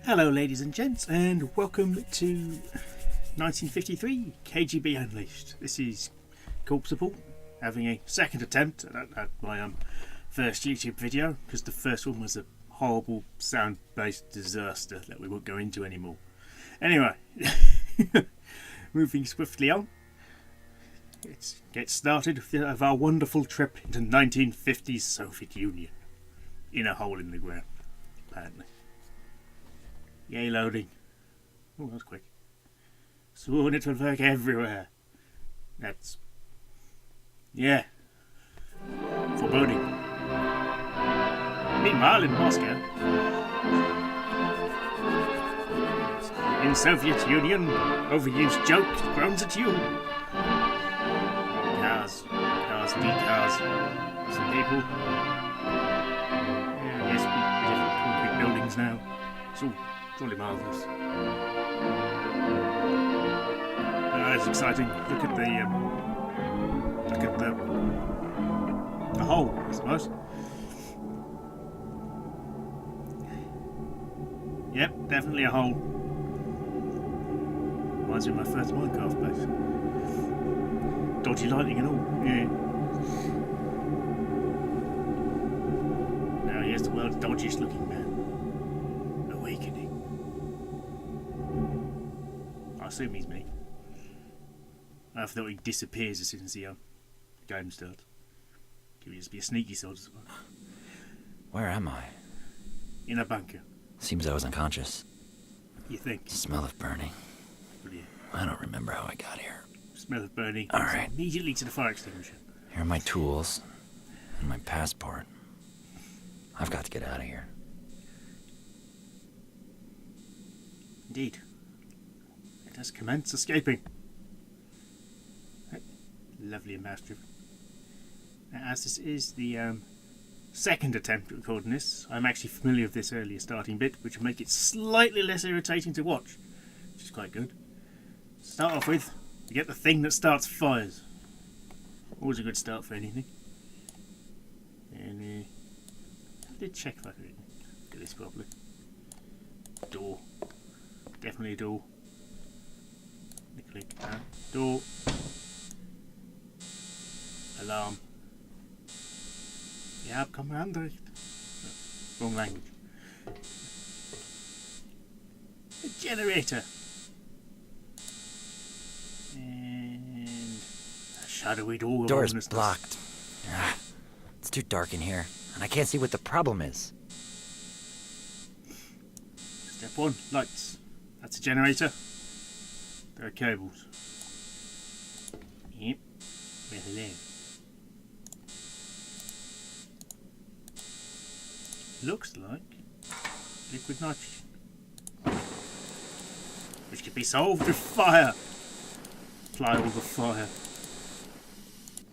Hello ladies and gents, and welcome to 1953 KGB Unleashed. This is Corpseable having a second attempt at my first YouTube video, because the first one was a horrible sound-based disaster that we won't go into anymore. Anyway, moving swiftly on, let's get started with our wonderful trip into 1950s Soviet Union. In a hole in the ground, apparently. Yay, loading. Oh, that's quick. Sworn it will work everywhere. That's... yeah. Foreboding. Meanwhile, in Moscow, in Soviet Union, overused joke groans at you. Cars, decars, some people. Yeah, yes, we live in concrete buildings now. It's all truly marvellous. It's exciting. Look at the hole, I suppose. Yep, definitely a hole. Reminds me of my first Minecraft base. Dodgy lighting and all. Yeah. Now here's the world's dodgiest looking man. Awakening. I assume he's me. I thought he disappears as soon as the game starts. Could just be a sneaky sort as well. Where am I? In a bunker. Seems I was unconscious. You think? Smell of burning. Brilliant. I don't remember how I got here. Smell of burning. All right. Immediately to the fire extinguisher. Here are my tools and my passport. I've got to get out of here. Indeed. Let us commence escaping. Lovely and mouse driven. Now, as this is the second attempt at recording this, I'm actually familiar with this earlier starting bit, which will make it slightly less irritating to watch, which is quite good. Start off with, you get the thing that starts fires. Always a good start for anything. And I did check if I could get this properly. Door. Definitely a door. Click. Door. Alarm. Ja, komm mal Anricht. Wrong language. A generator. And a shadowy door. Door's blocked. It's too dark in here, and I can't see what the problem is. Step 1, lights. That's a generator. There are cables. Yep. Well, hello. Looks like liquid nitrogen, which could be solved with fire. Apply all the fire,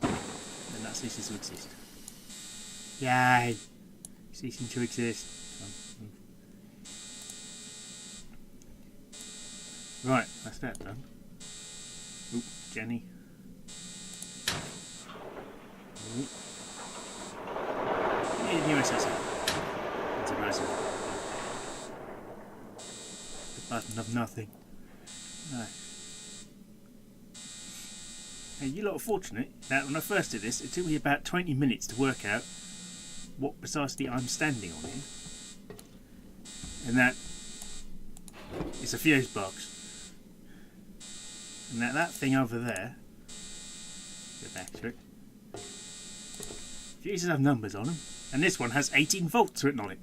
and that ceases to exist. Yay! Ceasing to exist. Right, that's that done. Oop, Jenny. Oop. New SSL. The button of nothing. No. Hey, you lot are fortunate that when I first did this, it took me about 20 minutes to work out what precisely I'm standing on here. And that is a fuse box. And that thing over there, go back to it, fuses have numbers on them. And this one has 18 volts written on it.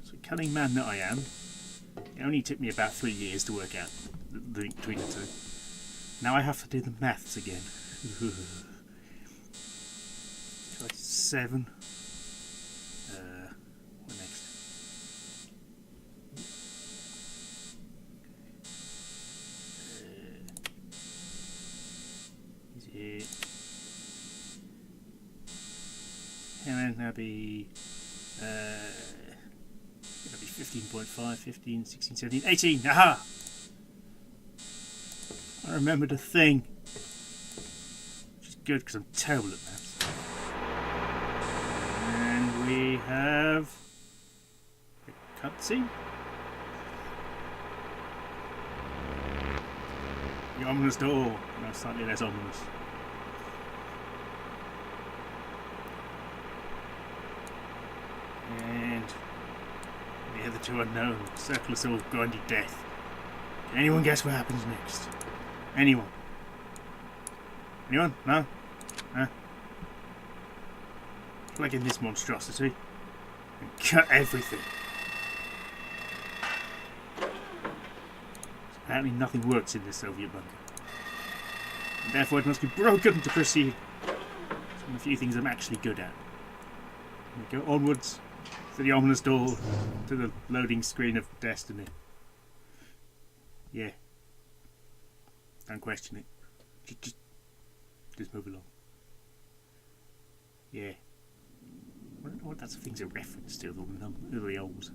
So cunning man that I am, it only took me about 3 years to work out the link between the two. Now I have to do the maths again. 7. What next? Is it? And then that'll be 15.5, 15, 16, 17, 18. Aha! I remembered a thing. Which is good because I'm terrible at maths. And we have Cutscene? The ominous door. No, slightly less ominous. And the other two unknown. Circle of Soul, grinding death. Can anyone guess what happens next? Anyone? Anyone? No? Huh? Plug in this monstrosity and cut everything. Apparently nothing works in this Soviet bunker. And therefore it must be broken to proceed. Some of the few things I'm actually good at. We go onwards to the ominous door, to the loading screen of destiny. Yeah. Don't question it. Just move along. Yeah. I don't know what that thing's a reference to, the O's.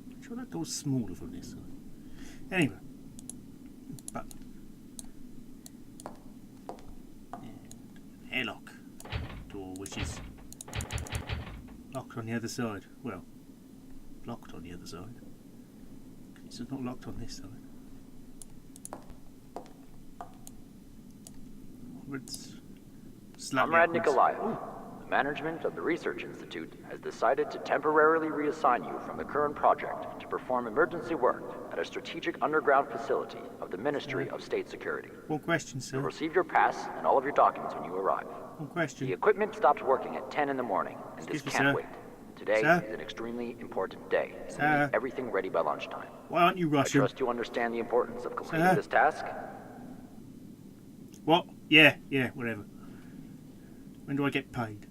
I'm sure that door's smaller from this side. Anyway. Button. And airlock door, which is locked on the other side. Well, locked on the other side. It's not locked on this side. Comrade Nikolaev, the management of the Research Institute has decided to temporarily reassign you from the current project to perform emergency work at a strategic underground facility of the Ministry of State Security. One question, sir. You'll receive your pass and all of your documents when you arrive. One question. The equipment stopped working at 10 in the morning, and this can't wait. Today is an extremely important day, and we need everything ready by lunchtime. Why aren't you Russian? I trust you understand the importance of completing this task. What? Yeah, whatever. When do I get paid?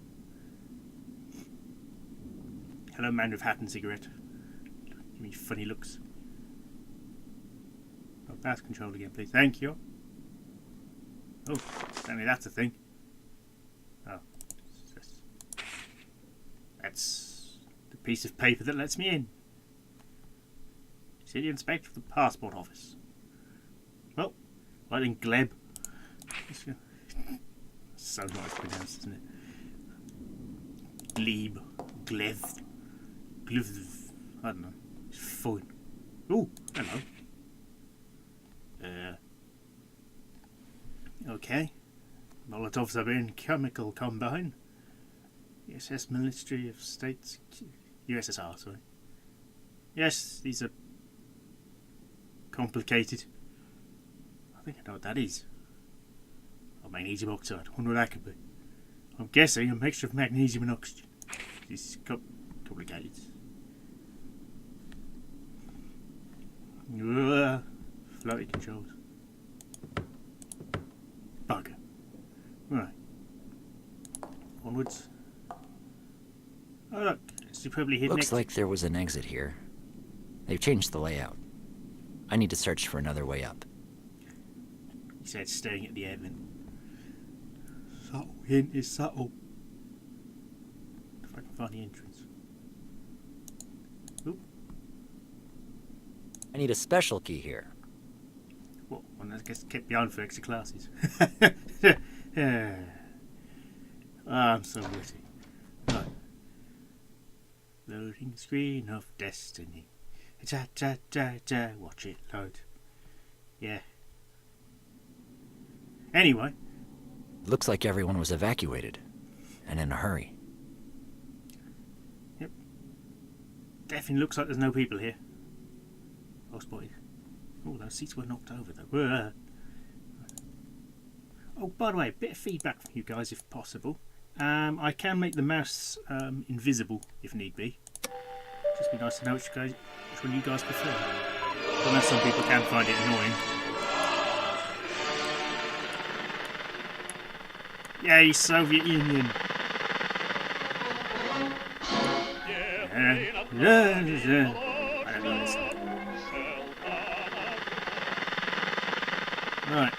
Hello, man with hat and cigarette. Give me funny looks. Oh, pass control again, please. Thank you. Oh, apparently that's a thing. Oh, that's the piece of paper that lets me in. City Inspector of the Passport Office. Well, right then, Gleb. So nice pronounced, isn't it? Glebe, Glev, I don't know. It's fine. Oh, hello. Okay. Molotovs are in chemical combine. USS Ministry of State, USSR, sorry. Yes, these are complicated. I think I know what that is. Magnesium oxide. I wonder what that could be. I'm guessing a mixture of magnesium and oxygen. This is complicated. Floaty controls. Bugger. Right. Onwards. Oh look, superbly hidden. Looks like there was an exit here. They've changed the layout. I need to search for another way up. He said staying at the air vent. Subtle hint is subtle. If I can find the entrance. Oop. I need a special key here. What? One that gets kept behind for extra classes. I'm so witty. Right. Loading screen of destiny. Ja, ja, ja, ja. Watch it load. Yeah. Anyway. Looks like everyone was evacuated. And in a hurry. Yep. Definitely looks like there's no people here. Oh, spotted. Oh, those seats were knocked over though. Oh, by the way, a bit of feedback from you guys if possible. I can make the mouse invisible if need be. Just be nice to know which one you guys prefer. I know some people can find it annoying. Yay, Soviet Union! I don't know this. Right.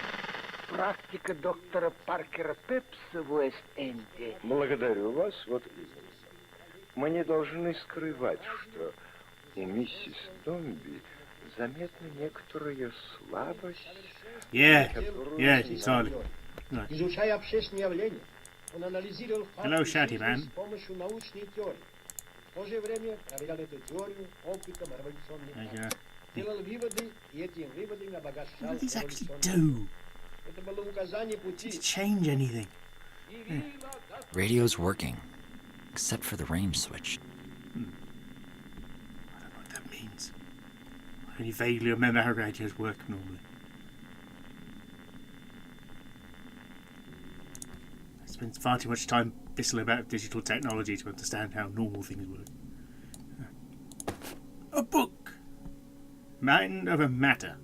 Практика доктора Паркера Пепса в Уэст-Энде. Благодарю вас. Вот мы не должны скрывать, что у миссис Домби заметна некоторая слабость. Yeah, entirely. Right. Изучая общественные явления, он анализировал Hello, Shady факты Man. с помощью научной теории. В то же время проверял эту теорию опытом революционных There you партий. go. Делал выводы, и этими выводами What обогащал do these actually революционный do? Это было указание пути. To change anything? Radio's working, except for the range switch. I don't know what that means. I only vaguely remember how radios work normally. I spend far too much time whistling about digital technology to understand how normal things work. A book! Mountain of a Matter.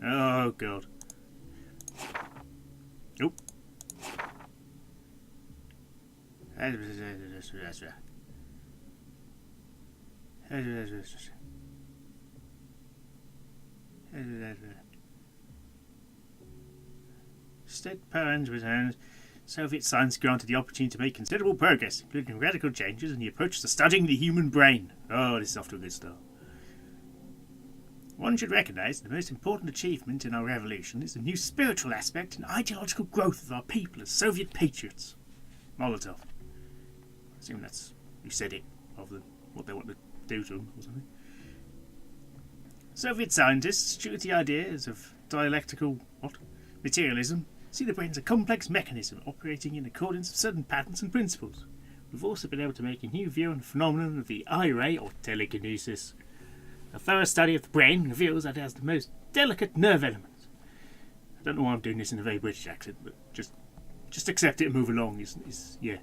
Oh god. Nope. State parents returns. Soviet science granted the opportunity to make considerable progress, including radical changes in the approach to studying the human brain. Oh, this is off to a good start. One should recognise the most important achievement in our revolution is the new spiritual aspect and ideological growth of our people as Soviet patriots. Molotov. I assume that's who said it, rather than what they want to do to them or something. Soviet scientists shoot the ideas of dialectical materialism, see the brain as a complex mechanism operating in accordance with certain patterns and principles. We've also been able to make a new view on the phenomenon of the eye ray or telekinesis. A thorough study of the brain reveals that it has the most delicate nerve elements. I don't know why I'm doing this in a very British accent, but just accept it and move along. Yeah.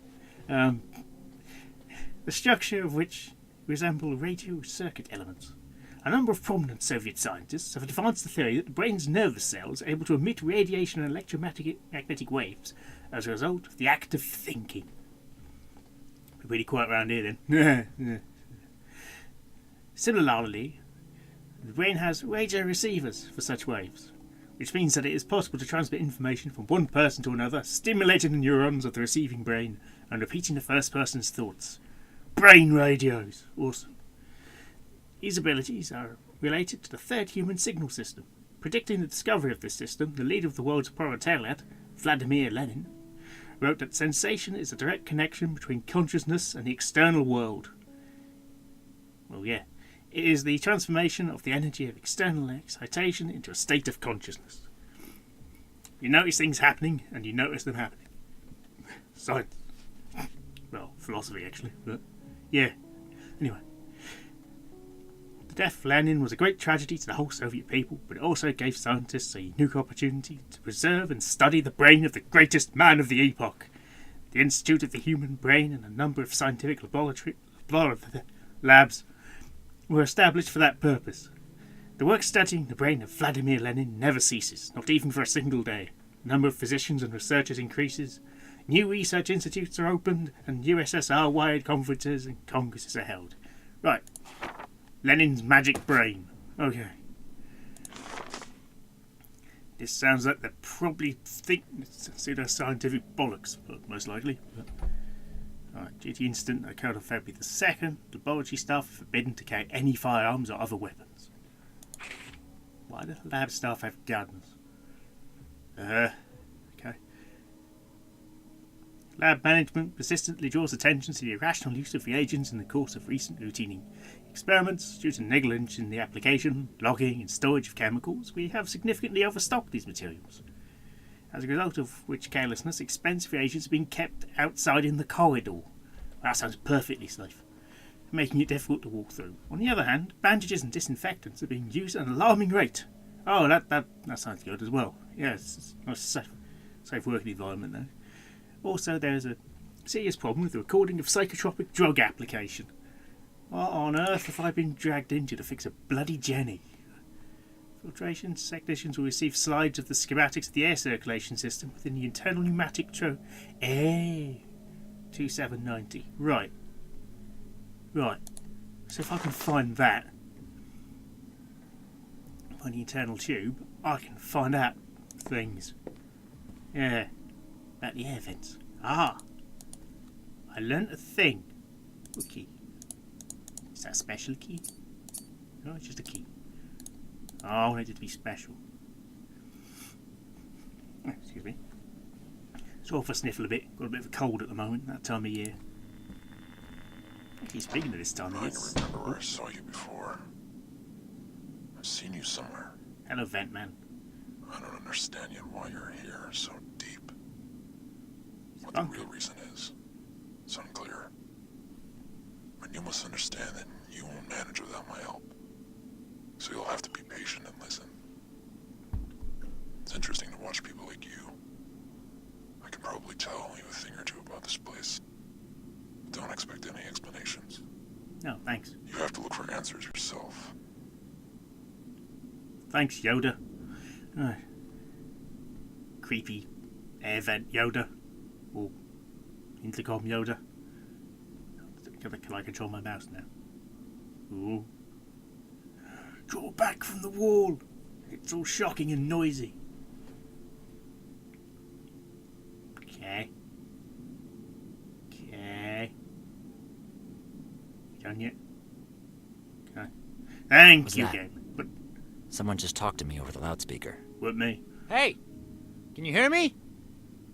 The structure of which resemble radio circuit elements. A number of prominent Soviet scientists have advanced the theory that the brain's nervous cells are able to emit radiation and electromagnetic waves as a result of the act of thinking. We're pretty quiet around here then. Similarly, the brain has radio receivers for such waves, which means that it is possible to transmit information from one person to another, stimulating the neurons of the receiving brain and repeating the first person's thoughts. Brain radios! Awesome. These abilities are related to the third human signal system. Predicting the discovery of this system, the leader of the world's proletariat, Vladimir Lenin, wrote that sensation is a direct connection between consciousness and the external world. Well, yeah. It is the transformation of the energy of external excitation into a state of consciousness. You notice things happening, and you notice them happening. Science. Well, philosophy, actually. But, yeah. Anyway. The death of Lenin was a great tragedy to the whole Soviet people, but it also gave scientists a unique opportunity to preserve and study the brain of the greatest man of the epoch. The Institute of the Human Brain and a number of scientific labs were established for that purpose. The work studying the brain of Vladimir Lenin never ceases, not even for a single day. The number of physicians and researchers increases. New research institutes are opened, and USSR-wide conferences and congresses are held. Right. Lenin's magic brain. Okay. This sounds like they probably think it's pseudo-scientific bollocks, but most likely. Alright, due to the incident that occurred on February the 2nd, laboratory staff are forbidden to carry any firearms or other weapons. Why do lab staff have guns? Okay. Lab management persistently draws attention to the irrational use of reagents in the course of recent routine experiments. Due to negligence in the application, logging and storage of chemicals, we have significantly overstocked these materials. As a result of which carelessness, expensive reagents are being kept outside in the corridor. That sounds perfectly safe, making it difficult to walk through. On the other hand, bandages and disinfectants are being used at an alarming rate. Oh, that sounds good as well. Yes, it's a safe working environment though. Also, there is a serious problem with the recording of psychotropic drug application. What on earth have I been dragged into to fix a bloody Jenny? Filtration technicians will receive slides of the schematics of the air circulation system within the internal pneumatic 2790. Right. So if I can find that, find the internal tube, I can find out things. Yeah. About the air vents. Ah! I learnt a thing. What key? Is that a special key? No, it's just a key. Oh, I want it to be special. Excuse me. Sort of a sniffle a bit. Got a bit of a cold at the moment, that time of year. He's speaking to this time. I can remember where I saw you before. I've seen you somewhere. Hello, Vent Man. I don't understand yet why you're here so deep. What Spunk. the real reason is, it's unclear. But you must understand that you won't manage without my help. So you'll have to be patient and listen. It's interesting to watch people like you. I can probably tell you a thing or two about this place. But don't expect any explanations. No, thanks. You have to look for answers yourself. Thanks, Yoda. Creepy air vent Yoda. Or intercom Yoda. Can I control my mouse now? Ooh. Draw back from the wall. It's all shocking and noisy. Okay. Okay. Done yet? Okay. Thank What's you, that? game. But Someone just talked to me over the loudspeaker. what me? Hey, can you hear me?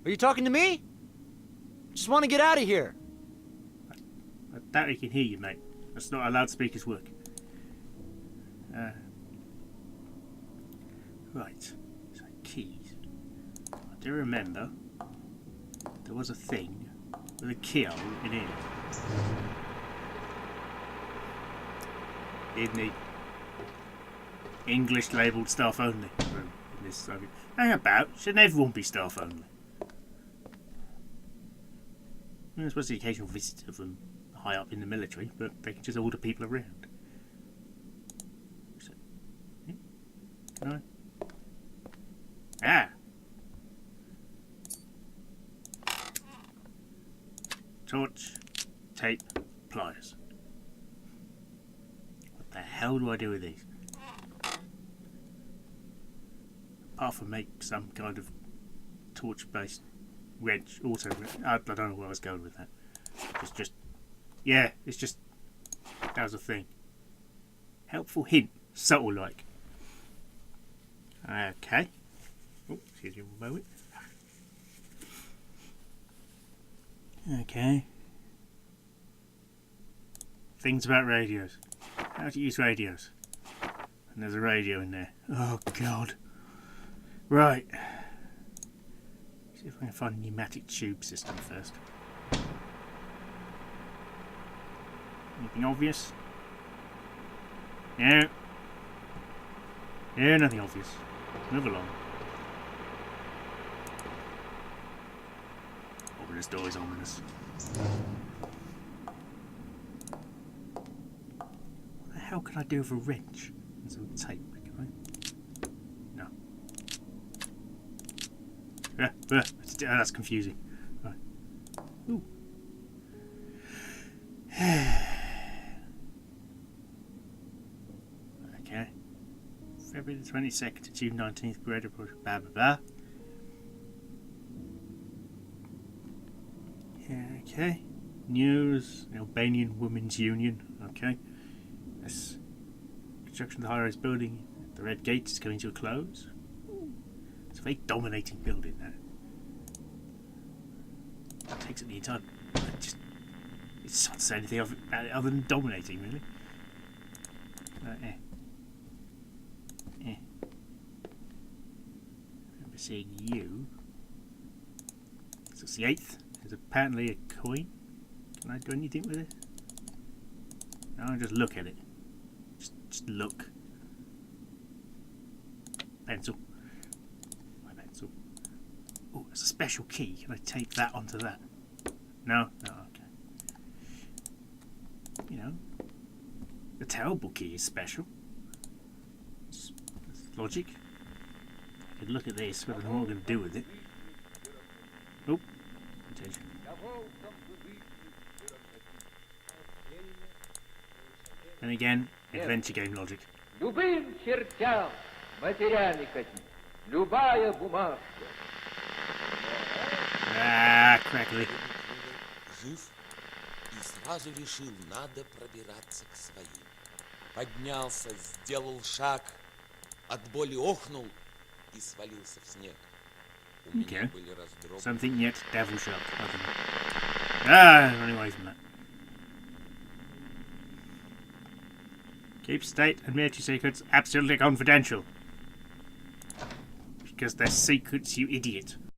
Are you talking to me? Just want to get out of here. I doubt he can hear you, mate. That's not how loudspeakers work. Right. So keys. I do remember there was a thing with a keyhole in it. In the English labelled staff only room in this Soviet. Hang about, shouldn't everyone be staff only? I suppose the occasional visitor from high up in the military, but they can just order people around. So, yeah. Can I? Ah! Torch, tape, pliers. What the hell do I do with these? Apart from make some kind of torch-based wrench, auto wrench. I don't know where I was going with that. Yeah, it's just, that was a thing. Helpful hint, subtle like. Okay. Oh, excuse me one moment. Okay. Things about radios. How to use radios. And there's a radio in there. Oh, God. Right. See if I can find a pneumatic tube system first. Anything obvious? No. Yeah, nothing obvious. Move along. Ominous door is ominous. What the hell can I do with a wrench and some tape? Can I? No. That's confusing. Right. Ooh. Okay. February the 22nd to June 19th, Parade Project, blah blah blah. Yeah, okay. News, Albanian Women's Union, okay. This construction of the high-rise building, the Red Gate is coming to a close. It's a very dominating building, that. It takes up the entire... It's not to say anything about it other than dominating, really. I remember seeing you. So it's the 8th. There's apparently a coin. Can I do anything with it? No, I'll just look at it. Just look. Pencil. My pencil. Oh, it's a special key. Can I take that onto that? No? No, okay. You know, the terrible key is special. It's logic. I could look at this, but I don't know what I'm going to do with it. Oh, attention. And again, adventure game logic. Любым чертям материальный хотите. Любая бумага. Ah, crackly. Жив и сразу решил, надо пробираться к своим. Поднялся, сделал шаг, от боли охнул и свалился в снег. У меня Okay. были раздроблены. Something yet devil shot. Ah, running away from that. Keep state and military secrets absolutely confidential. Because they're secrets, you idiot.